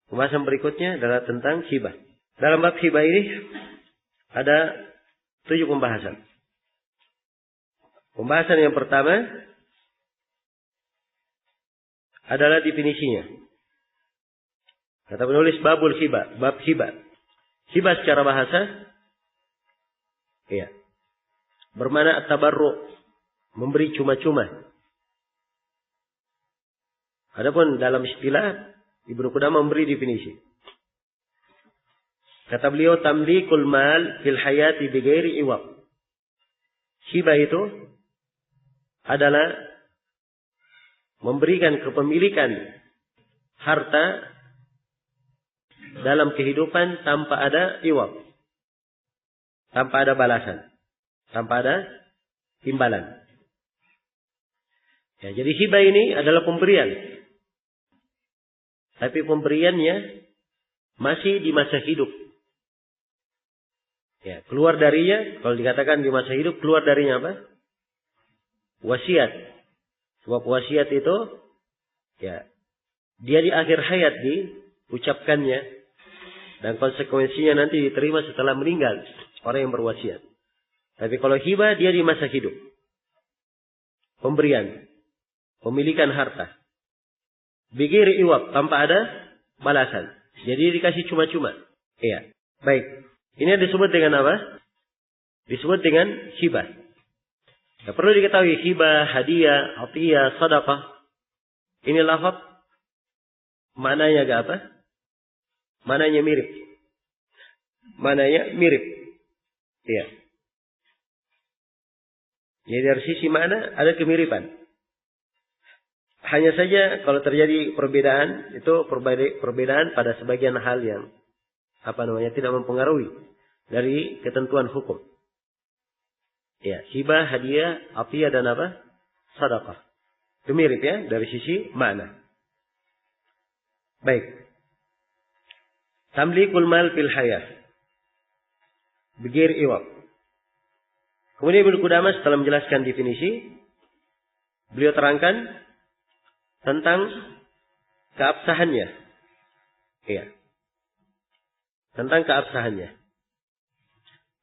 Pembahasan berikutnya adalah tentang hibah. Dalam bab hibah ini ada 7 pembahasan. Pembahasan yang pertama adalah definisinya. Kata penulis babul hibah, bab hibah. Hibah secara bahasa, ya, bermakna at-tabarru', memberi cuma-cuma. Adapun dalam istilah Ibnu Qudamah memberi definisi. Kata beliau, tamlikul mal fil hayati bighairi iwab. Hibah itu adalah memberikan kepemilikan harta dalam kehidupan tanpa ada iwab, tanpa ada balasan, tanpa ada imbalan. Ya, jadi hibah ini adalah pemberian, tapi pemberiannya masih di masa hidup. Ya, keluar darinya, kalau dikatakan di masa hidup, keluar darinya apa? Wasiat. Sebab wasiat itu, ya, dia di akhir hayat diucapkannya. Dan konsekuensinya nanti diterima setelah meninggal orang yang berwasiat. Tapi kalau hibah, dia di masa hidup. Pemberian. Pemilikan harta. Bighairi iwab, tanpa ada balasan. Jadi dikasih cuma-cuma. Iya. Baik. Ini disebut dengan apa? Disebut dengan hibah. Ya, perlu diketahui hibah, hadiah, atiyah, sedekah. Ini lafaz maknanya agak apa? Maknanya mirip. Maknanya mirip. Iya. Jadi dari sisi makna ada kemiripan. Hanya saja kalau terjadi perbedaan, itu perbedaan pada sebagian hal yang tidak mempengaruhi dari ketentuan hukum. Ya, hibah, hadiah, atiyah dan apa? Sedekah. Itu mirip ya dari sisi makna. Baik. Tamlikul mal fil hayah bighairi iwab. Kemudian Ibnu Qudamah setelah menjelaskan definisi, beliau terangkan tentang keabsahannya. Iya. Tentang keabsahannya.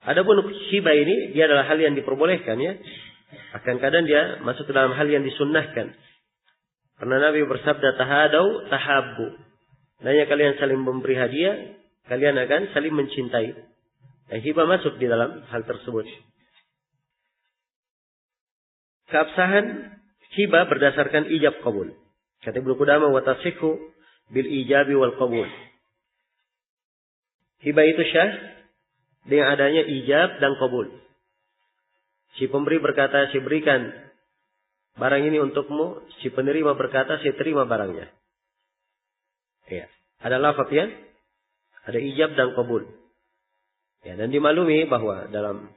Adapun hibah ini dia adalah hal yang diperbolehkan ya. Akan kadang dia masuk ke dalam hal yang disunnahkan. Karena Nabi bersabda tahadau tahabbu. Nanya kalian saling memberi hadiah, kalian akan saling mencintai. Dan hibah masuk di dalam hal tersebut. Keabsahan hibah berdasarkan ijab qabul. Kata Ibnu Qudamah wa tasihhu bil ijabi wal qabul. Hibah itu syah dengan adanya ijab dan qabul. Si pemberi berkata, saya berikan barang ini untukmu. Si penerima berkata, saya terima barangnya. Ya. Ada lafaz ya. Ada ijab dan qabul. Ya, dan dimaklumi bahwa dalam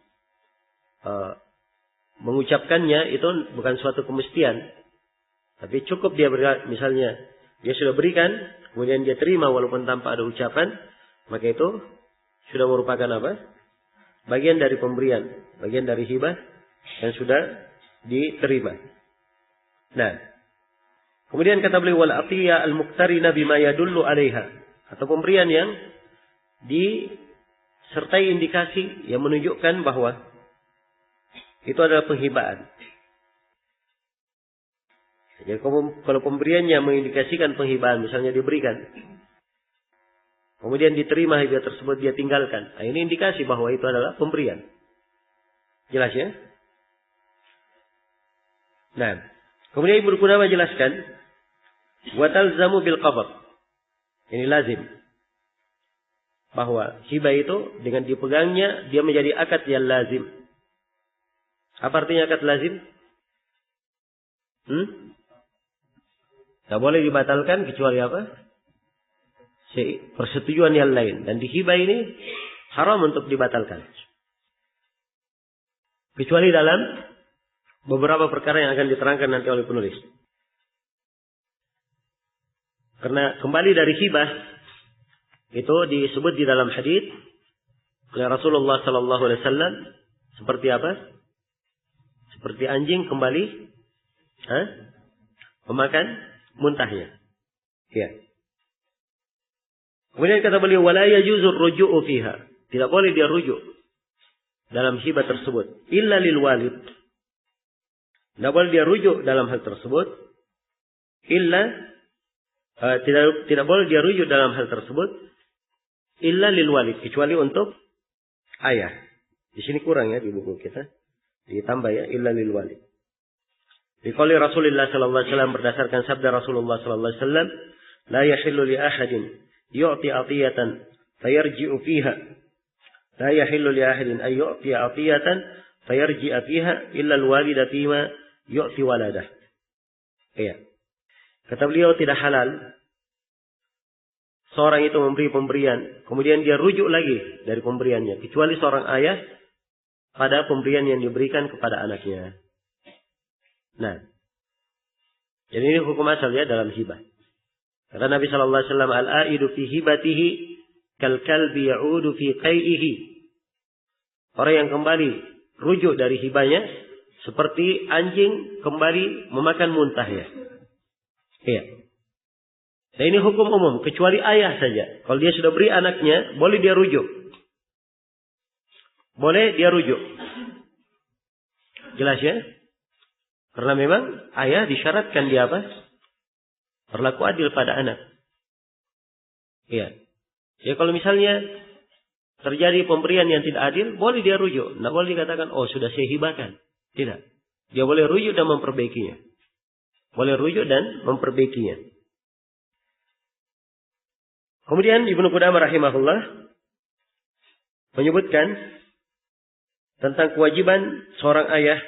mengucapkannya itu bukan suatu kemestian. Tapi cukup dia misalnya dia sudah berikan, kemudian dia terima walaupun tanpa ada ucapan, maka itu sudah merupakan apa? Bagian dari pemberian, bagian dari hibah yang sudah diterima. Nah, kemudian kata beliau wal atiyah al muqtarina bima yadullu 'alaiha, atau pemberian yang disertai indikasi yang menunjukkan bahwa itu adalah penghibaan. Jadi kalau pemberiannya mengindikasikan penghibaan, misalnya diberikan, kemudian diterima hibah tersebut dia tinggalkan, nah, ini indikasi bahwa itu adalah pemberian. Jelas ya? Nah, kemudian Ibnu Qudamah jelaskan wa talzamu bil qabd. Ini lazim. Bahwa hibah itu dengan dipegangnya dia menjadi akad yang lazim. Apa artinya akad lazim? Tidak boleh dibatalkan kecuali apa? Persetujuan yang lain. Dan di hibah ini haram untuk dibatalkan. Kecuali dalam beberapa perkara yang akan diterangkan nanti oleh penulis. Karena kembali dari hibah itu disebut di dalam hadis oleh Rasulullah sallallahu alaihi wasallam seperti apa? Seperti anjing kembali memakan muntahnya. Ya. Kemudian kata beliau, wala yajuzur ruju'u fiha. Tidak boleh dia rujuk dalam hibah tersebut. Illa lil walid. Tidak boleh dia rujuk dalam hal tersebut. Tidak boleh dia rujuk dalam hal tersebut. Illa lil walid. Kecuali untuk ayah. Di sini kurang ya di buku kita. Ditambah ya. Illa lil walid. Di qauli Rasulullah sallallahu alaihi wasallam, berdasarkan sabda Rasulullah sallallahu alaihi wasallam, la yahillu li ahadin yu'ti atiyatan fayarji'u fiha. La yahillu li ahadin ay yu'ti atiyatan fayarji'a fiha illa al-walida fima yu'ti waladah. Iya. Kata beliau, tidak halal seorang itu memberi pemberian, kemudian dia rujuk lagi dari pemberiannya, kecuali seorang ayah pada pemberian yang diberikan kepada anaknya. Nah, jadi ini hukum asal ya dalam hibah. Kata Nabi sallallahu alaihi wasallam, al-aidu fi hibatihi kal kalbi ya'udu fi qai'ihi. Orang yang kembali rujuk dari hibahnya seperti anjing kembali memakan muntahnya. Iya. Dan ini hukum umum, kecuali ayah saja. Kalau dia sudah beri anaknya, boleh dia rujuk. Boleh dia rujuk. Jelas ya? Karena memang ayah disyaratkan dia apa? Berlaku adil pada anak. Iya. Ya kalau misalnya terjadi pemberian yang tidak adil, boleh dia rujuk. Tidak boleh dikatakan, oh sudah saya hibahkan. Tidak. Dia boleh rujuk dan memperbaikinya. Boleh rujuk dan memperbaikinya. Kemudian Ibnu Qudamah rahimahullah menyebutkan tentang kewajiban seorang ayah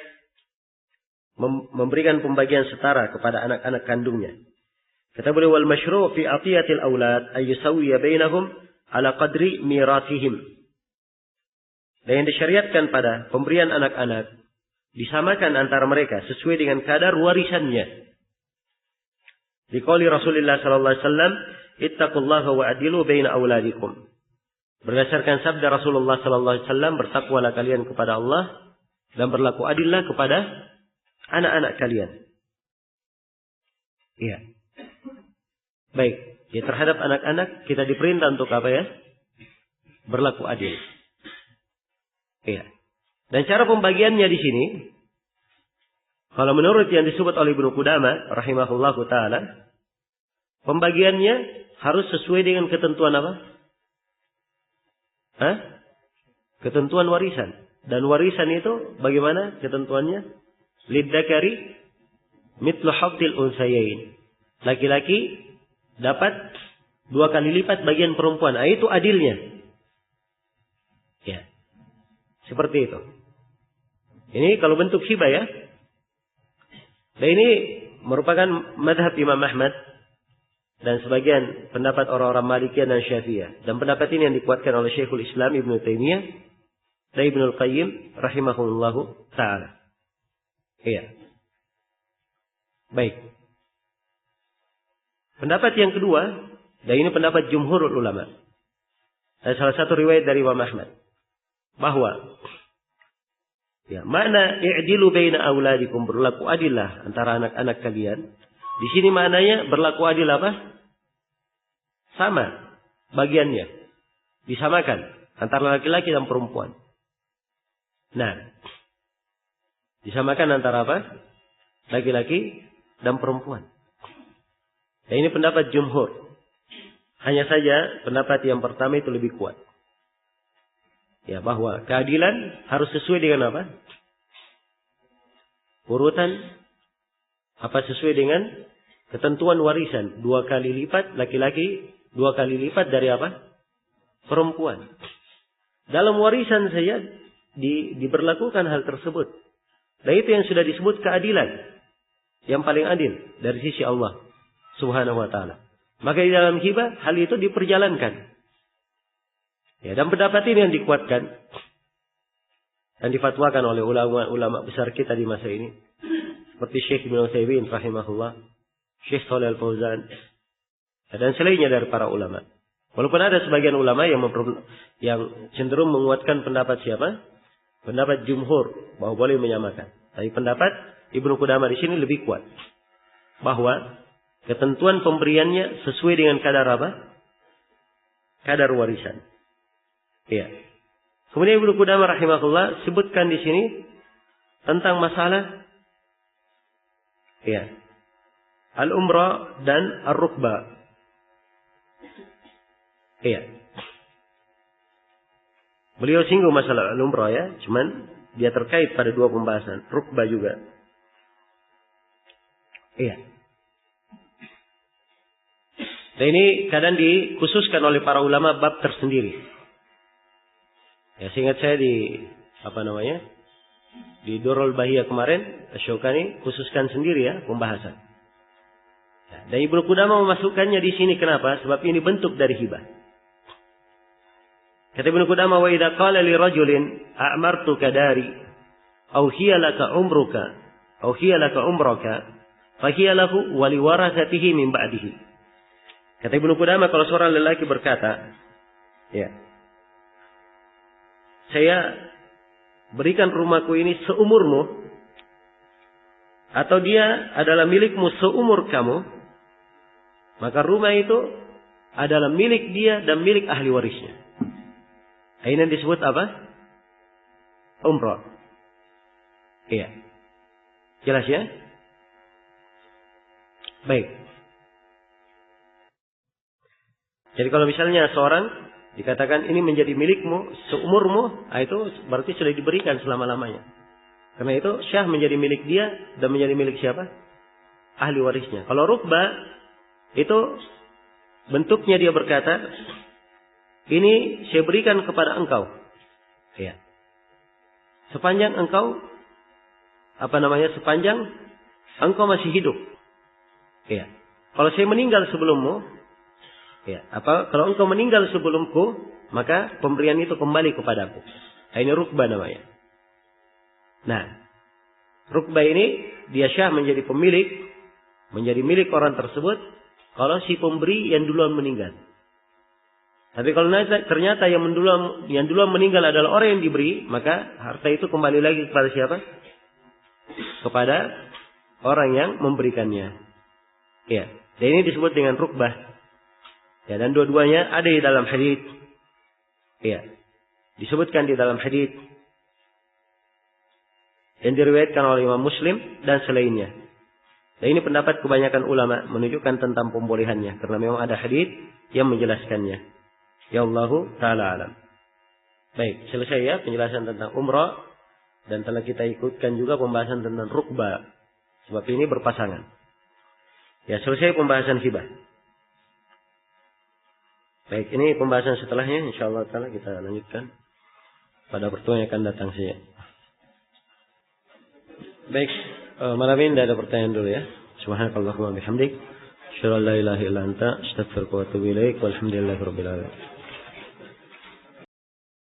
memberikan pembagian setara kepada anak-anak kandungnya. Kata beliau, wal masyru' fi atiyatil aulad ay yusawwiya bainahum ala qadri mirathihim. Dan yang disyariatkan pada pemberian anak-anak, disamakan antara mereka sesuai dengan kadar warisannya. Di qauli Rasulullah sallallahu alaihi wasallam, ittaqullaha wa'dilu baina auladikum. Berdasarkan sabda Rasulullah sallallahu alaihi wasallam, bertakwalah kalian kepada Allah dan berlaku adillah kepada anak-anak kalian. Iya. Baik. Ya, terhadap anak-anak kita diperintah untuk apa ya? Berlaku adil. Iya. Dan cara pembagiannya di sini, kalau menurut yang disebut oleh Ibnu Qudamah rahimahullahu taala, pembagiannya harus sesuai dengan ketentuan apa? Ketentuan warisan. Dan warisan itu bagaimana ketentuannya? Lidzakari mithlu haddil unsayain. Laki-laki dapat 2 kali lipat bagian perempuan. Itu adilnya. Ya. Seperti itu. Ini kalau bentuk hibah ya. Dan ini merupakan mazhab Imam Ahmad dan sebagian pendapat orang-orang Malikiyah dan Syafi'iyah. Dan pendapat ini yang dikuatkan oleh Syekhul Islam Ibnu Taimiyah dan Ibnu Qayyim rahimahullahu taala. Iya. Baik. Pendapat yang kedua, dan ini pendapat jumhurul ulama. Ada salah satu riwayat dari Imam Ahmad bahwa ya, makna i'dilu baina auladikum, berlaku adillah antara anak-anak kalian. Di sini maknanya berlaku adil apa? Sama bagiannya. Disamakan antara laki-laki dan perempuan. Nah, disamakan antara apa? Laki-laki dan perempuan. Dan ini pendapat jumhur. Hanya saja pendapat yang pertama itu lebih kuat. Ya, bahwa keadilan harus sesuai dengan apa? Urutan apa sesuai dengan ketentuan warisan. 2 kali lipat laki-laki, 2 kali lipat dari apa? Perempuan. Dalam warisan saja diberlakukan hal tersebut. Dan itu yang sudah disebut keadilan. Yang paling adil dari sisi Allah Subhanahu wa ta'ala. Maka di dalam hibah hal itu diperjalankan. Ya, dan pendapat ini yang dikuatkan dan difatwakan oleh ulama-ulama besar kita di masa ini. Seperti Syekh Ibnu Utsaimin rahimahullah, Syekh Shalih Al-Fauzan, dan selainnya dari para ulama. Walaupun ada sebagian ulama yang cenderung menguatkan pendapat siapa? Pendapat jumhur bahwa boleh menyamakan. Tapi pendapat Ibnu Qudamah di sini lebih kuat bahwa ketentuan pemberiannya sesuai dengan kadar apa? kadar warisan. Iya. Kemudian Ibnu Qudamah rahimahullah sebutkan di sini tentang masalah al-umrah dan ar-rukbah. Iya. Beliau singgung masalah al-umrah ya, cuman dia terkait pada dua pembahasan, rukbah juga. Iya. Dan ini kadang dikhususkan oleh para ulama bab tersendiri. Ya, seingat saya di di Durrul Bahiyah kemarin, Asy-Syaukani khususkan sendiri ya pembahasan. Ya, dan Ibnu Qudamah memasukkannya di sini kenapa? Sebab ini bentuk dari hibah. Kata Ibnu Qudamah, wa idza qala li rajulin a'martuka dari aw hiya laka umruka aw hiya laka umraka fa hiya lahu wa li warathatihi min ba'dihi. Kata Ibnu Qudamah, kalau seorang lelaki berkata, ya, saya berikan rumahku ini seumurmu, atau dia adalah milikmu seumur kamu, maka rumah itu adalah milik dia dan milik ahli warisnya. Ini disebut apa? Umrah. Iya. Jelas ya? Baik. Jadi kalau misalnya seorang dikatakan ini menjadi milikmu seumurmu, itu berarti sudah diberikan selama-lamanya. Karena itu syah menjadi milik dia dan menjadi milik siapa? Ahli warisnya. Kalau rukbah itu bentuknya dia berkata, ini saya berikan kepada engkau. Ya. Sepanjang engkau sepanjang engkau masih hidup. Ya. Kalau saya meninggal sebelummu, ya, kalau engkau meninggal sebelumku, maka pemberian itu kembali kepadaku. Ini rukbah namanya. Nah, rukbah ini dia syah menjadi pemilik, menjadi milik orang tersebut kalau si pemberi yang duluan meninggal. Tapi kalau ternyata yang duluan meninggal adalah orang yang diberi, maka harta itu kembali lagi kepada siapa? Kepada orang yang memberikannya. Ya, dan ini disebut dengan rukbah. Ya, dan dua-duanya ada di dalam hadits. Ya, disebutkan di dalam hadits yang diriwayatkan oleh Imam Muslim dan selainnya. Dan ini pendapat kebanyakan ulama menunjukkan tentang pembolehannya, karena memang ada hadits yang menjelaskannya. Ya Allahu ta'ala alam. Baik, selesai ya penjelasan tentang umrah, dan telah kita ikutkan juga pembahasan tentang rukbah, sebab ini berpasangan. Ya, selesai pembahasan hibah. Baik, ini pembahasan setelahnya insyaallah taala kita lanjutkan pada pertemuan yang akan datang saja. Baik, malam ini tidak ada pertanyaan dulu ya. Subhanakallahumma bihamdik, asyhadu an la ilaha illa anta, astaghfiruka wa atubu ilaik, walhamdulillahirabbil alamin.